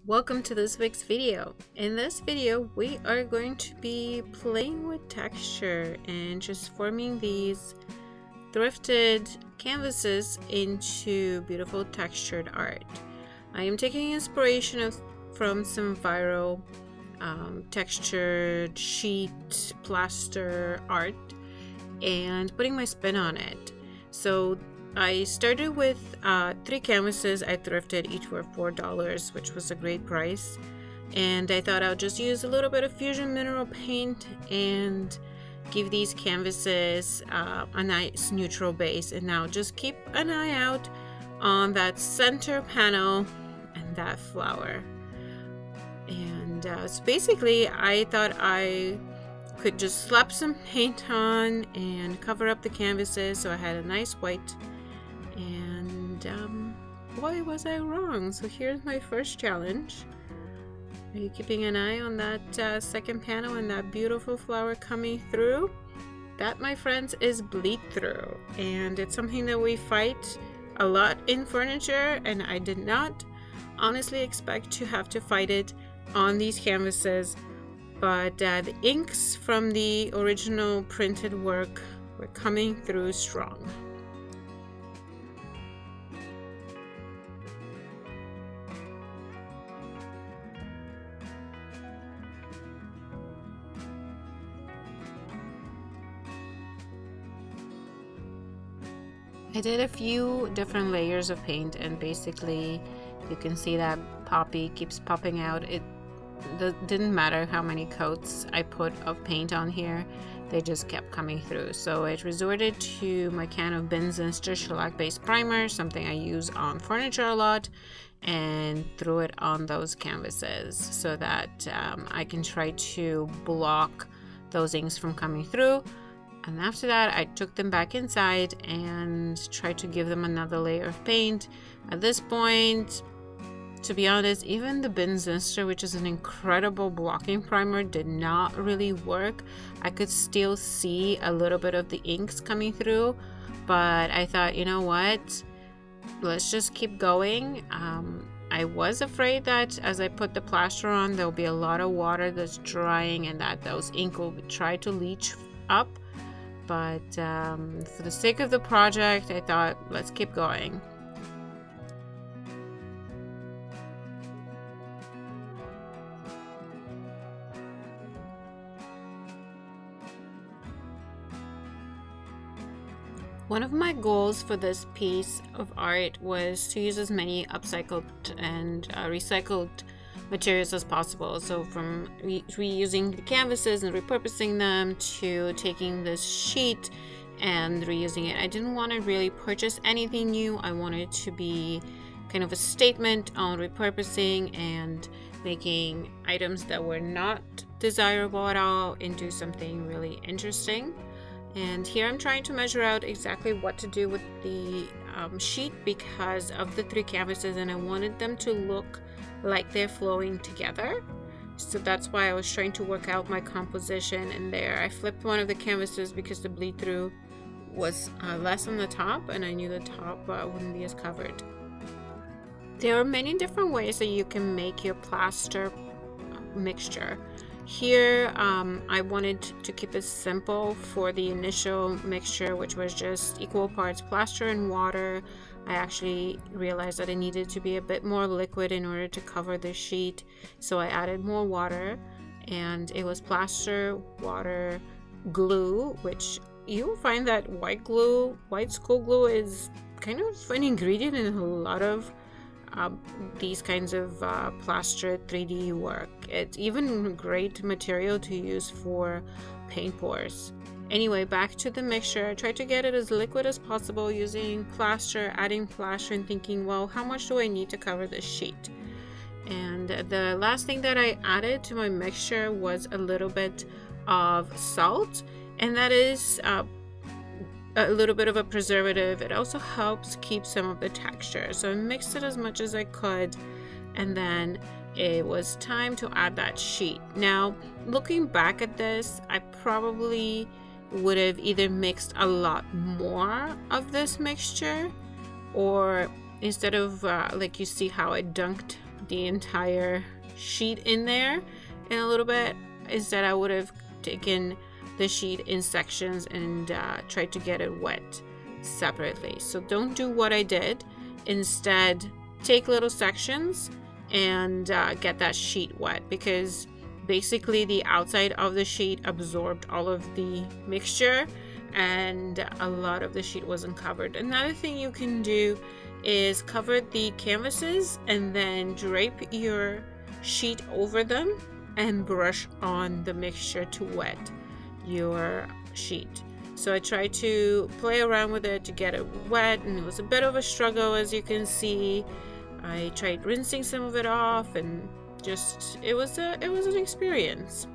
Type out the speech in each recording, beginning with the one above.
Welcome to this week's video. In this video, we are going to be playing with texture and just forming these thrifted canvases into beautiful textured art. I am taking inspiration from some viral textured sheet plaster art and putting my spin on it. So I started with 3 canvases I thrifted. Each were $4, which was a great price. And I thought I'll just use a little bit of fusion mineral paint and give these canvases a nice neutral base. And now just keep an eye out on that center panel and that flower. And so basically I thought I could just slap some paint on and cover up the canvases so I had a nice white. And why was I wrong? So here's my first challenge. Are you keeping an eye on that second panel and that beautiful flower coming through? That, my friends, is bleed through, and it's something that we fight a lot in furniture, and I did not honestly expect to have to fight it on these canvases, but the inks from the original printed work were coming through strong. I did a few different layers of paint, and basically you can see that poppy keeps popping out. It didn't matter how many coats I put of paint on here, they just kept coming through. So I resorted to my can of Minimalist shellac based primer, something I use on furniture a lot, and threw it on those canvases so that I can try to block those inks from coming through. And after that, I took them back inside and tried to give them another layer of paint. At this point, to be honest, even the Minimalist, which is an incredible blocking primer, did not really work. I could still see a little bit of the inks coming through, but I thought, you know what? Let's just keep going. I was afraid that as I put the plaster on, there'll be a lot of water that's drying and that those ink will try to leach up. But for the sake of the project, I thought, let's keep going. One of my goals for this piece of art was to use as many upcycled and recycled materials as possible. So from reusing the canvases and repurposing them to taking this sheet and reusing it. I didn't want to really purchase anything new. I wanted it to be kind of a statement on repurposing and making items that were not desirable at all into something really interesting. And here I'm trying to measure out exactly what to do with the sheet because of the 3 canvases, and I wanted them to look like they're flowing together. So that's why I was trying to work out my composition in there. I flipped one of the canvases because the bleed through was less on the top, and I knew the top wouldn't be as covered. There are many different ways that you can make your plaster mixture. Here I wanted to keep it simple for the initial mixture, which was just equal parts plaster and water. I actually realized that it needed to be a bit more liquid in order to cover the sheet, so I added more water, and it was plaster, water, glue, which you'll find that white school glue is kind of an ingredient in a lot of these kinds of plaster 3D work. It's even a great material to use for paint pours. Anyway, back to the mixture. I tried to get it as liquid as possible using plaster, adding plaster and thinking, well, how much do I need to cover this sheet? And the last thing that I added to my mixture was a little bit of salt, and that is a little bit of a preservative. It also helps keep some of the texture. So I mixed it as much as I could, and then it was time to add that sheet. Now, looking back at this, I probably would have either mixed a lot more of this mixture, or instead of like you see how I dunked the entire sheet in there in a little bit. Instead, I would have taken the sheet in sections and tried to get it wet separately. So don't do what I did. Instead, take little sections and get that sheet wet, because basically the outside of the sheet absorbed all of the mixture and a lot of the sheet wasn't covered. Another thing you can do is cover the canvases and then drape your sheet over them and brush on the mixture to wet your sheet. So I tried to play around with it to get it wet, and it was a bit of a struggle, as you can see. I tried rinsing some of it off, and just it was an experience.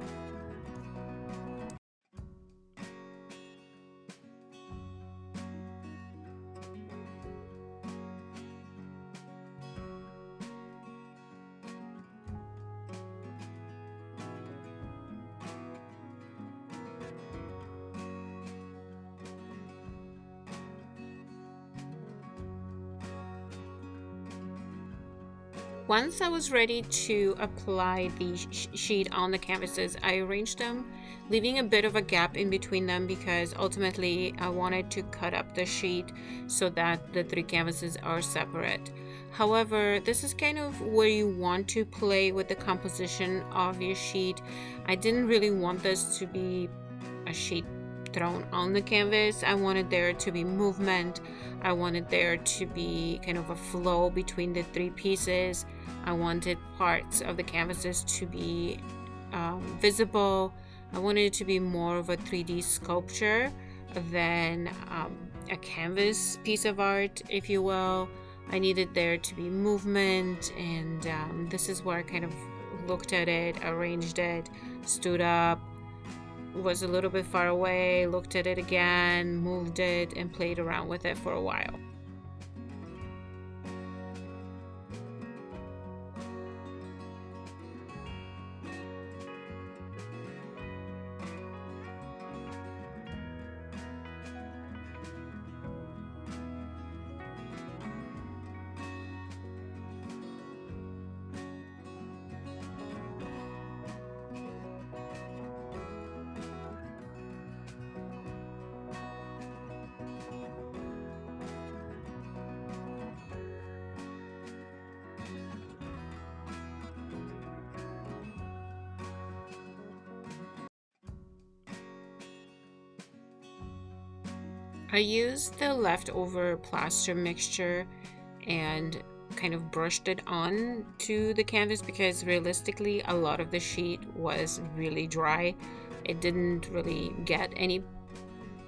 Once I was ready to apply the sheet on the canvases, I arranged them, leaving a bit of a gap in between them, because ultimately I wanted to cut up the sheet so that the 3 canvases are separate. However, this is kind of where you want to play with the composition of your sheet. I didn't really want this to be a sheet thrown on the canvas. I wanted there to be movement. I wanted there to be kind of a flow between the 3 pieces. I wanted parts of the canvases to be visible. I wanted it to be more of a 3D sculpture than a canvas piece of art, if you will. I needed there to be movement, and this is where I kind of looked at it, arranged it, stood up, was a little bit far away, looked at it again, moved it, and played around with it for a while. I used the leftover plaster mixture and kind of brushed it on to the canvas, because realistically a lot of the sheet was really dry. It didn't really get any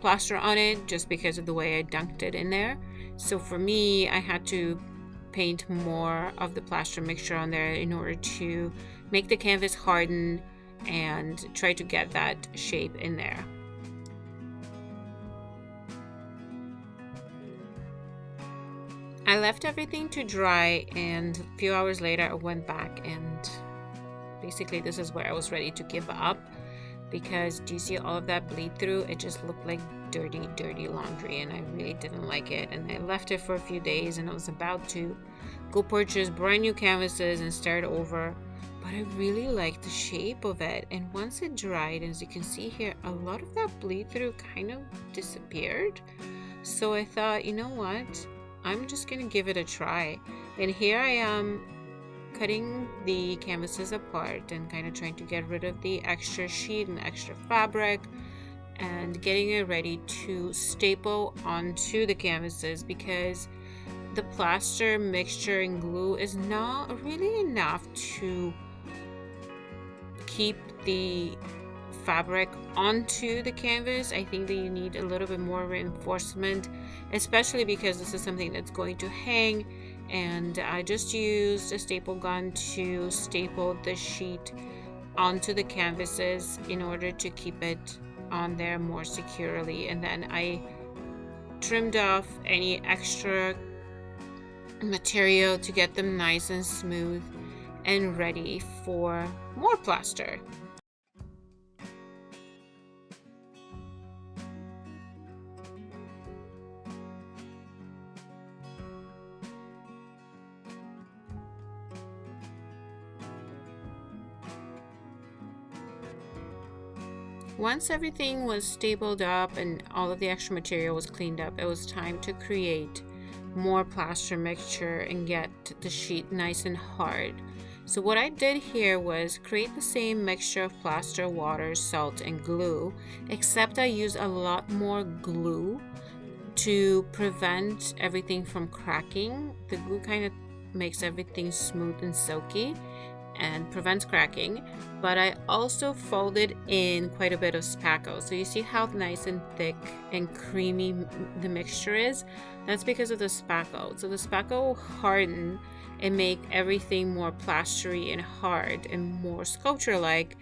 plaster on it just because of the way I dunked it in there. So for me, I had to paint more of the plaster mixture on there in order to make the canvas harden and try to get that shape in there. I left everything to dry, and a few hours later I went back, and basically this is where I was ready to give up, because do you see all of that bleed through? It just looked like dirty laundry, and I really didn't like it. And I left it for a few days, and I was about to go purchase brand new canvases and start over, but I really liked the shape of it. And once it dried, as you can see here, a lot of that bleed through kind of disappeared. So I thought, you know what, I'm just gonna give it a try. And here I am cutting the canvases apart and kind of trying to get rid of the extra sheet and extra fabric and getting it ready to staple onto the canvases, because the plaster mixture and glue is not really enough to keep the fabric onto the canvas. I think that you need a little bit more reinforcement, especially because this is something that's going to hang. And I just used a staple gun to staple the sheet onto the canvases in order to keep it on there more securely. And then I trimmed off any extra material to get them nice and smooth and ready for more plaster. Once everything was stapled up and all of the extra material was cleaned up, it was time to create more plaster mixture and get the sheet nice and hard. So what I did here was create the same mixture of plaster, water, salt, and glue, except I used a lot more glue to prevent everything from cracking. The glue kind of makes everything smooth and silky and prevents cracking, but I also folded in quite a bit of spackle. So you see how nice and thick and creamy the mixture is? That's because of the spackle. So the spackle will harden and make everything more plastery and hard and more sculpture-like.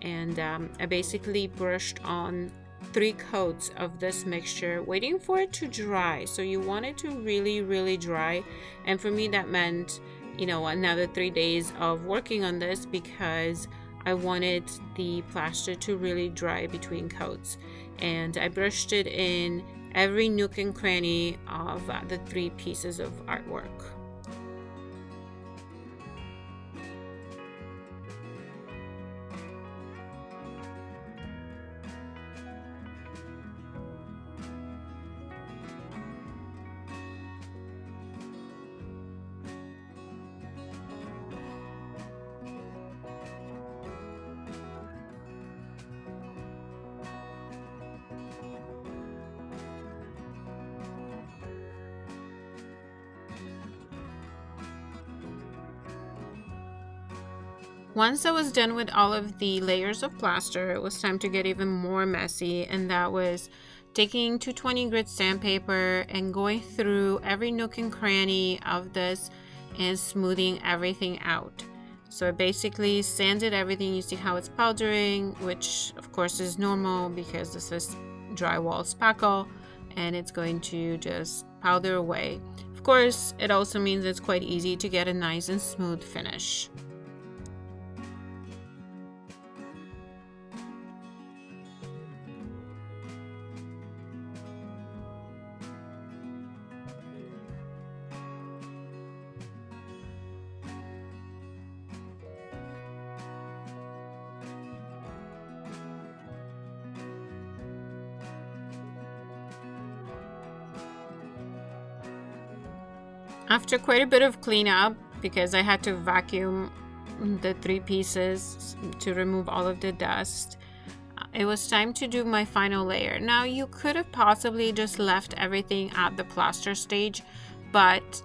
And I basically brushed on 3 coats of this mixture, waiting for it to dry. So you want it to really dry, and for me that meant, you know, another 3 days of working on this because I wanted the plaster to really dry between coats. And I brushed it in every nook and cranny of the 3 pieces of artwork. Once I was done with all of the layers of plaster, it was time to get even more messy, and that was taking 220 grit sandpaper and going through every nook and cranny of this and smoothing everything out. So I basically sanded everything. You see how it's powdering, which of course is normal because this is drywall spackle and it's going to just powder away. Of course, it also means it's quite easy to get a nice and smooth finish. After quite a bit of cleanup, because I had to vacuum the 3 pieces to remove all of the dust, it was time to do my final layer. Now you could have possibly just left everything at the plaster stage, but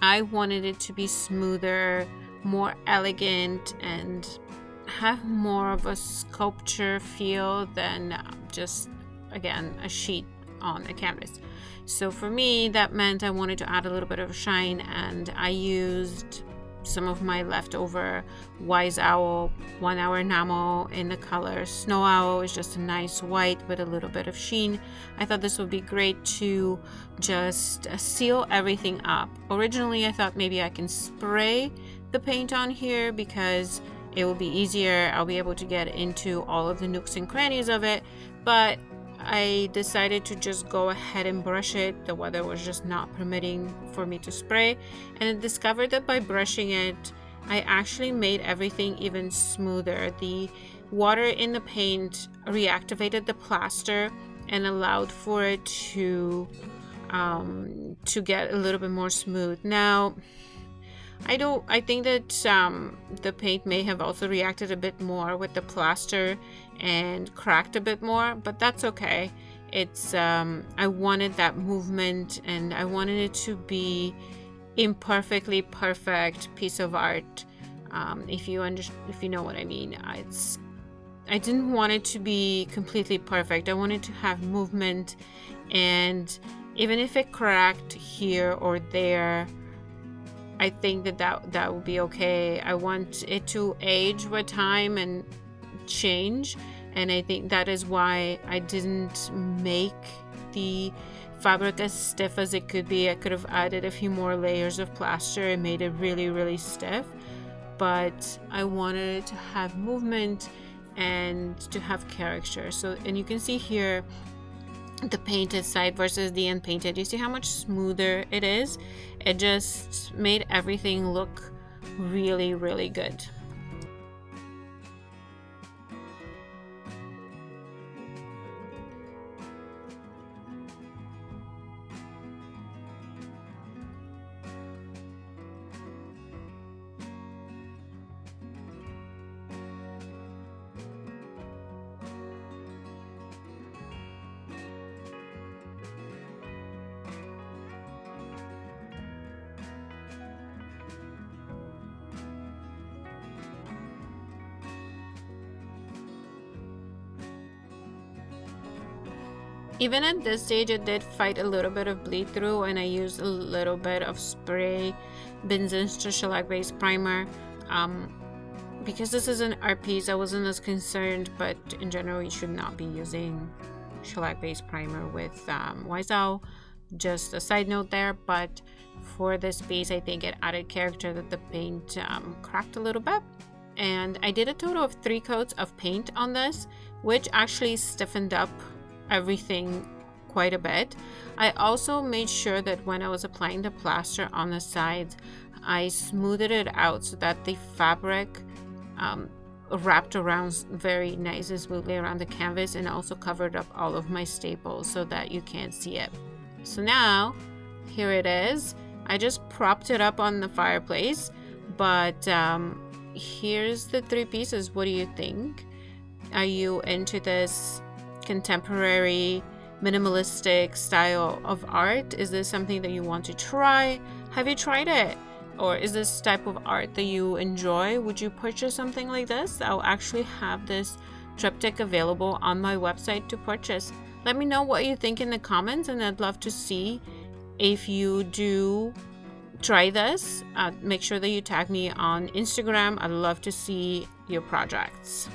I wanted it to be smoother, more elegant, and have more of a sculpture feel than just, again, a sheet on a canvas. So for me, that meant I wanted to add a little bit of shine, and I used some of my leftover Wise Owl 1 hour enamel in the color Snow Owl. Is just a nice white with a little bit of sheen. I thought this would be great to just seal everything up. Originally, I thought maybe I can spray the paint on here because it will be easier. I'll be able to get into all of the nooks and crannies of it, but I decided to just go ahead and brush it. The weather was just not permitting for me to spray, and I discovered that by brushing it, I actually made everything even smoother. The water in the paint reactivated the plaster and allowed for it to get a little bit more smooth. Now, I think that the paint may have also reacted a bit more with the plaster and cracked a bit more, but that's okay. It's I wanted that movement, and I wanted it to be imperfectly perfect piece of art. If you know what I mean. I didn't want it to be completely perfect. I wanted to have movement, and even if it cracked here or there, I think that would be okay. I want it to age with time and change, and I think that is why I didn't make the fabric as stiff as it could be. I could have added a few more layers of plaster and made it really stiff, but I wanted it to have movement and to have character. So, and you can see here the painted side versus the unpainted. You see how much smoother it is? It just made everything look really good. Even at this stage, it did fight a little bit of bleed through, and I used a little bit of spray Benzene shellac based primer. Because this is an art piece, I wasn't as concerned, but in general, you should not be using shellac based primer with Wisao. Just a side note there, but for this piece, I think it added character that the paint cracked a little bit. And I did a total of 3 coats of paint on this, which actually stiffened up everything quite a bit. I also made sure that when I was applying the plaster on the sides, I smoothed it out so that the fabric wrapped around very nice and smoothly around the canvas, and also covered up all of my staples so that you can't see it. So now here it is. I just propped it up on the fireplace, but here's the 3 pieces. What do you think? Are you into this contemporary minimalistic style of art? Is this something that you want to try? Have you tried it? Or is this type of art that you enjoy? Would you purchase something like this? I'll actually have this triptych available on my website to purchase. Let me know what you think in the comments, and I'd love to see if you do try this. Make sure that you tag me on Instagram. I'd love to see your projects.